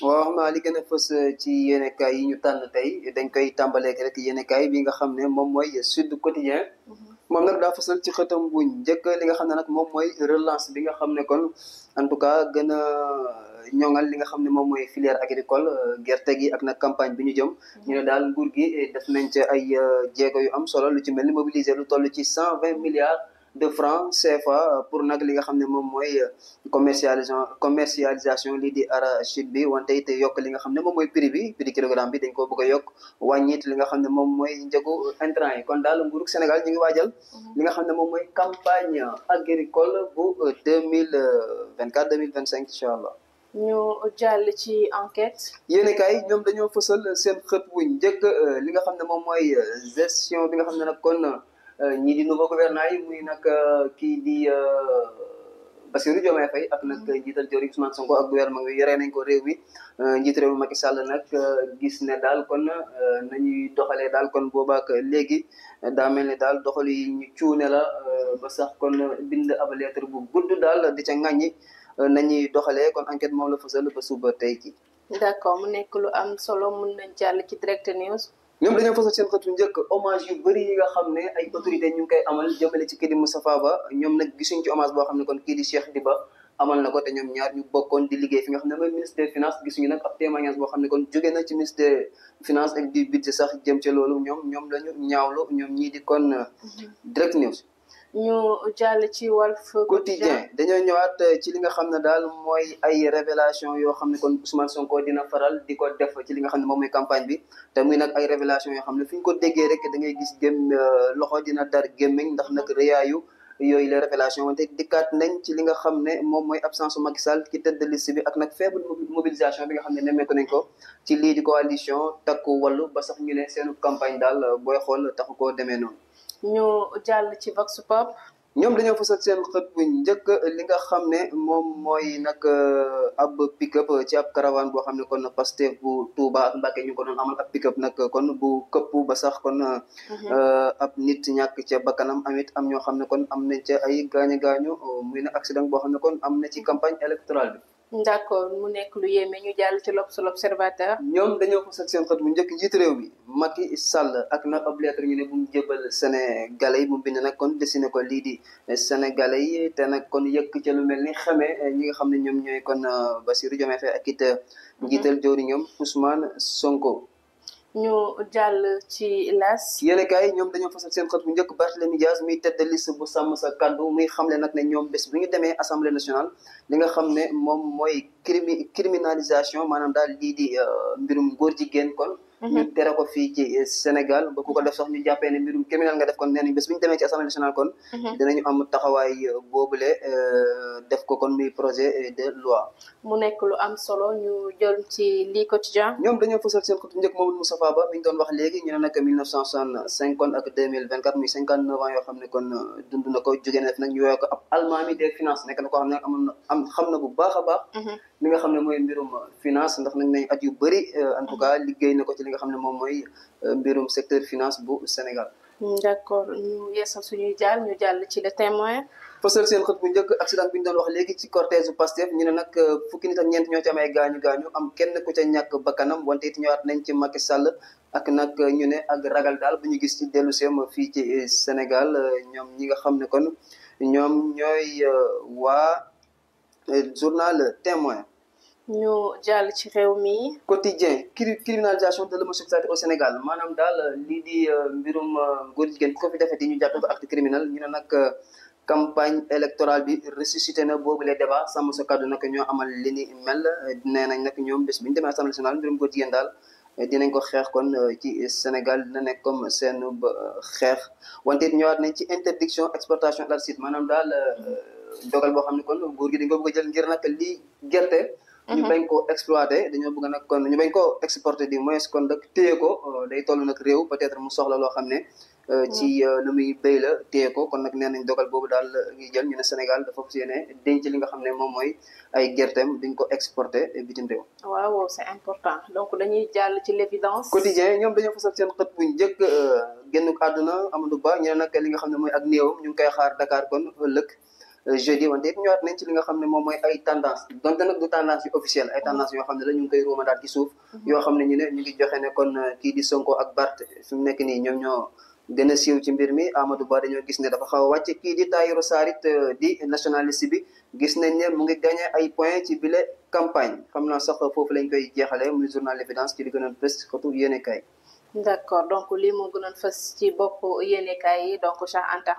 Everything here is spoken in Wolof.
waaw xam naa li gën a fës ci yéenekaay yi ñu tànn tey dañ koy tàmbaleek rek yéenekaay bi nga xam ne moom mooy Sud Quotidien moom nag daa fësal ci xëtam bu njëkk li nga xam ne nag moom mooy relance bi nga xam ne kon en tout cas gën a ñoŋal li nga xam ne moom mooy filière agricole gerte gi ak nag campagne bi ñu jëm ñu ne daal nguur gi def nañ ci ay jéego yu am solo lu ci mel ni mobiliser lu toll ci 120 milliards de francs CFA pour nag li nga xam ne moom mooy commercialisation lii di arachide bi wante it yokk li nga xam ne moom mooy prix kilogramme bi dañ koo bëgg a yokk wàññiit li nga xam ne moom mooy njëgu intrant yi kon daal nguurug Sénégal ñu ngi waajal li nga xam ne moom mooy campagne agricole bu 2024 2025 incha allah. ñu jàll ci enquête. yéen kay ñoom dañoo fësal seen xët wu njëkk li nga xam ne moom mooy gestion bi nga xam ne nag kon ñii di nouveau gouvernement yi muy nag kii di Bassirou Diomaye Faye ak nag njiital jëwriñ Ousmane Sonko ak gouvernement bi yoree nañ ko réew mi njiit réew mi Macky Sall nag gis ne daal kon nañuy doxalee daal kon boobaak léegi daa mel ni daal doxal yi ñu cuune la ba sax kon bind ab lettre bu gudd daal di ca ŋàññi nañuy doxalee kon enquête moom la fësal ba suba tey ci d'accord mu nekk lu am solo mun nañ jàll ci direct news. ñoom dañoo fasal seen xëtu njëkk hommage yu bëri yi nga xam ne ay autorité ñu ngi koy amal jëmale ci kii di Moustapha Ba ñoom nag gisuñ ci hommage boo xam ne kon kii di Cheikh Diba amal na ko te ñoom ñaar ñu bokkoon di liggéey fi nga xam ne mooy ministre des finances gisuñu nag ab témoignage boo xam ne kon jóge na ci ministre des finances ak du budget sax jëm ci loolu ñoom la ñu ñaawlu ñoom ñii di kon direct news. ñu jàll ci Walf Quotidien dañoo ñëwaat ci li nga xam ne daal mooy ay révélation yoo xam ne kon Ousmane Sonko dina faral di ko def ci li nga xam ne moom mooy campagne bi te muy nag ay révélation yoo xam ne fi ñu ko déggee rek da ngay gis loxo dina dar gémmiñ ndax nag rëyaayu yooyu la révélation wante dikkaat nañ ci li nga xam ne moom mooy absence su Macky Sall ci tête de liste bi ak nag faible mobilisation bi nga xam ne nemmeeku nañ ko ci lii di coalition takku wàllu ba sax ñu ne seenu campagne daal booy xool taxu koo demee noonu. ñu jàll ci Vox Pop. ñoom dañoo fësal seen xët bu njëkk li nga xam ne moom mooy nag ab pick-up ci ab caravane boo xam ne kon Pastef bu Touba ak Mbacké ñu ko doon amal ab pick-up nag kon bu këpp ba sax kon ab nit ñàkk ca bakkanam amit am ñoo xam ne kon am nañ ca ay gaañu muy na accident boo xam ne kon am na ci campagne électorale bi. d'accord mu nekk lu yéeme ñu jàll ci l'Observateur. ñoom dañoo fësal seen xët bu njëkk njiit réew mi Macky Sall ak nag ab lettre ñu ne bu mu jébal Sénégalais yi mu bind nag kon dessiné ko lii di Sénégalais yi te nag kon yëkk ca lu mel ni xamee ñi nga xam ne ñoom ñooy kon Bassirou Diomaye Faye ak it njiital jëwriñam Ousmane Sonko. ñu jàll ci L'As. yéen kaay ñoom dañoo fasal seen xët bu njëkk Barthélémy Dias muy tête de liste bu sàmm sa kàddu muy xamle nag ne ñoom bés bi ñu demee assemblée nationale li nga xam ne moom mooy criminalisation maanaam daal lii di mbirum góor jigéen kon. ñu tere ko fii ci Sénégal ba ku ko def sax ñu jàppee ne mbirum criminel nga def kon nee nañ bés bi ñu demee ci assemblée nationale kon. dinañu am taxawaay boobule def ko kon muy projet de loi. mu nekk lu am solo ñu jël ci lii quotidien. ñoom dañoo fësal seen xët njëkk Mamadou Moustapha Ba mi ñu doon wax léegi ñu ne nag 1965 kon ak 2024 muy 59 ans yoo xam ne kon dund na ko jóge na fi nag ñu woowee ko ab almaami des finances nekk na koo xam ne xam na bu baax a baax. li nga xam ne mooy mbirum finance ndax nag nañ at yu bëri en tout cas liggéey na ko ci li nga xam ne moom mooy mbirum secteur finance bu Sénégal. d'accord ñu yeesal suñuy ñu jàll ci Le Témoin. fësal seen xët bu njëkk accident bi ñu doon wax léegi ci cortège bu Pastef ñu ne nag fukki nit ak ñeent ñoo ci am ay gaañu am kenn ku ca ñàkk bakkanam wante it ñëwaat nañ ci Macky Sall ak nag ñu ne ak ragal daal bu ñu gis ci dellu seem fii ci Sénégal ñoom ñi nga xam ne kon ñoom ñooy waa journal Témoin. ñu jàll ci réew mi. quotidien criminalisation de l'homosexualité au Sénégal maanaam daal lii di mbirum góor jigéen ko fi defeti ñu jàpp ko acte criminel ñu ne nag campagne électorale bi ressuscité na boobu les débats sàmm sa kàddu nag ñoo amal li ni mel nee nañ nag ñoom bés bi ñu demee assemblée nationale mbirum góor jigéen daal dinañ ko xeex kon ci Sénégal dina nekk comme seen xeex wante it ñëwaat nañ ci interdiction exportation d'arachide maanaam daal dogal boo xam ne kon góor gi dañ ko bëgg a jël ngir nag lii gerte ñu bañ ko exploité dañoo bëgg nag kon ñu bañ ko exporté du moins kon nag téye ko day toll nag réew peut-être mu soxla loo xam ne ci lu muy béy la téye ko kon nag nee nañ dogal boobu daal ngi jël ñu ne Sénégal dafa fas yéene denc li nga xam ne moom mooy ay gerteem duñ ko exporté bitim réew. waaw c'est important donc dañuy jàll ci l'évidence. quotidien ñoom dañoo fasal seen xët bu njëkk génn àdduna Amadou Ba ñu ne nag li nga xam ne mooy ak néewam ñu ngi koy xaar Dakar kon ëllëg jeudi wante it ñëwaat nañ ci li nga xam ne moom mooy ay tendance donte nag du tendance yu officielle ay tendance yoo xam ne la ñu ngi koy ruumandaat ci suuf yoo xam ne ñu ngi joxe ne kon kii di Sonko ak Barth fi mu nekk nii ñoom ñoo gën a siiw ci mbir mi Amadou Ba dañoo gis ne dafa xaw a wàcc kii di Tahirou Sarr it di nationaliste bi gis nañ ne mu ngi gagné ay points ci bile campagne xam naa sax foofu lañ koy jeexalee muy journal l'évidence ci li gënoon fës xëtu yéene kay d'accord donc lii moo gënoon fës ci bopp yéenekaay yi donc Cheikh Anta